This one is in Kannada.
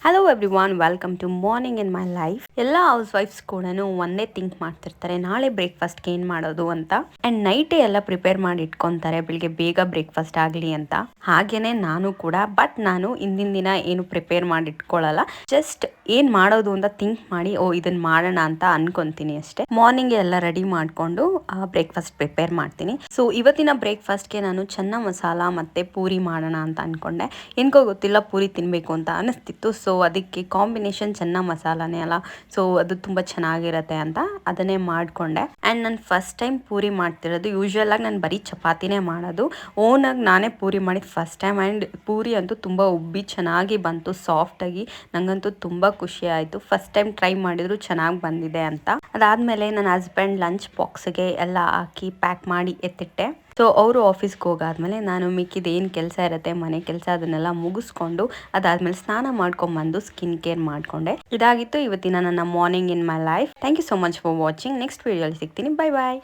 Hello everyone, welcome to morning in my life. ಎಲ್ಲ ಹೌಸ್ ವೈಫ್ಸ್ ಕೂಡ ಒಂದೇ ಥಿಂಕ್ ಮಾಡ್ತಿರ್ತಾರೆ, ನಾಳೆ ಬ್ರೇಕ್ಫಾಸ್ಟ್ಗೆ ಏನು ಮಾಡೋದು ಅಂತ. ಆ್ಯಂಡ್ ನೈಟೇ ಎಲ್ಲ ಪ್ರಿಪೇರ್ ಮಾಡಿ ಇಟ್ಕೊತಾರೆ ಬೆಳಿಗ್ಗೆ ಬೇಗ ಬ್ರೇಕ್ಫಾಸ್ಟ್ ಆಗಲಿ ಅಂತ. ಹಾಗೇನೆ ನಾನು ಕೂಡ, ಬಟ್ ನಾನು ಇಂದಿನ ದಿನ ಏನು ಪ್ರಿಪೇರ್ ಮಾಡಿ ಇಟ್ಕೊಳ್ಳಲ್ಲ. ಜಸ್ಟ್ ಏನು ಮಾಡೋದು ಅಂತ ಥಿಂಕ್ ಮಾಡಿ ಇದನ್ನ ಮಾಡೋಣ ಅಂತ ಅನ್ಕೊಂತೀನಿ ಅಷ್ಟೇ. ಮಾರ್ನಿಂಗ್ ಎಲ್ಲ ರೆಡಿ ಮಾಡಿಕೊಂಡು ಬ್ರೇಕ್ಫಾಸ್ಟ್ ಪ್ರಿಪೇರ್ ಮಾಡ್ತೀನಿ. ಸೊ ಇವತ್ತಿನ ಬ್ರೇಕ್ಫಾಸ್ಟ್ಗೆ ನಾನು ಚೆನ್ನ ಮಸಾಲ ಮತ್ತು ಪೂರಿ ಮಾಡೋಣ ಅಂತ ಅನ್ಕೊಂಡೆ. ಏನ್ಕೋ ಗೊತ್ತಿಲ್ಲ, ಪೂರಿ ತಿನ್ನಬೇಕು ಅಂತ ಅನಿಸ್ತಿತ್ತು. ಸೊ ಅದಕ್ಕೆ ಕಾಂಬಿನೇಷನ್ ಚೆನ್ನ ಮಸಾಲಾನೇ ಅಲ್ಲ, ಸೊ ಅದು ತುಂಬ ಚೆನ್ನಾಗಿರುತ್ತೆ ಅಂತ ಅದನ್ನೇ ಮಾಡಿಕೊಂಡೆ. ಆ್ಯಂಡ್ ನಾನು ಫಸ್ಟ್ ಟೈಮ್ ಪೂರಿ ಮಾಡ್ತಿರೋದು. ಯೂಶ್ವಲ್ ಆಗಿ ನಾನು ಬರೀ ಚಪಾತಿನೇ ಮಾಡೋದು. ಓನಾಗಿ ನಾನೇ ಪೂರಿ ಮಾಡಿದ್ದು ಫಸ್ಟ್ ಟೈಮ್. ಆ್ಯಂಡ್ ಪೂರಿ ಅಂತೂ ತುಂಬ ಉಬ್ಬಿ ಚೆನ್ನಾಗಿ ಬಂತು, ಸಾಫ್ಟಾಗಿ. ನನಗಂತೂ ತುಂಬ ಖುಷಿ ಆಯಿತು. ಫಸ್ಟ್ ಟೈಮ್ ಟ್ರೈ ಮಾಡಿದ್ರು ಚೆನ್ನಾಗಿ ಬಂದಿದೆ ಅಂತ. ಅದಾದಮೇಲೆ ನನ್ನ ಹಸ್ಬೆಂಡ್ ಲಂಚ್ ಬಾಕ್ಸ್ಗೆ ಎಲ್ಲ ಹಾಕಿ ಪ್ಯಾಕ್ ಮಾಡಿ ಎತ್ತಿಟ್ಟೆ. ಸೊ ಅವರು ಆಫೀಸ್ಗೆ ಹೋಗಾದ್ಮೇಲೆ ನಾನು ಮಿಕ್ಕಿದ ಏನು ಕೆಲಸ ಇರುತ್ತೆ ಮನೆ ಕೆಲಸ ಅದನ್ನೆಲ್ಲ ಮುಗಿಸ್ಕೊಂಡು ಅದಾದಮೇಲೆ ಸ್ನಾನ ಮಾಡ್ಕೊಂಬಂದು ಸ್ಕಿನ್ ಕೇರ್ ಮಾಡಿಕೊಂಡೆ. ಇದಾಗಿತ್ತು ಇವತ್ತಿನ ನನ್ನ morning in my life. Thank you so much for watching. Next ವಿಡಿಯೋಲಿ ಸಿಗ್ತೀನಿ. ಬೈ ಬಾಯ್.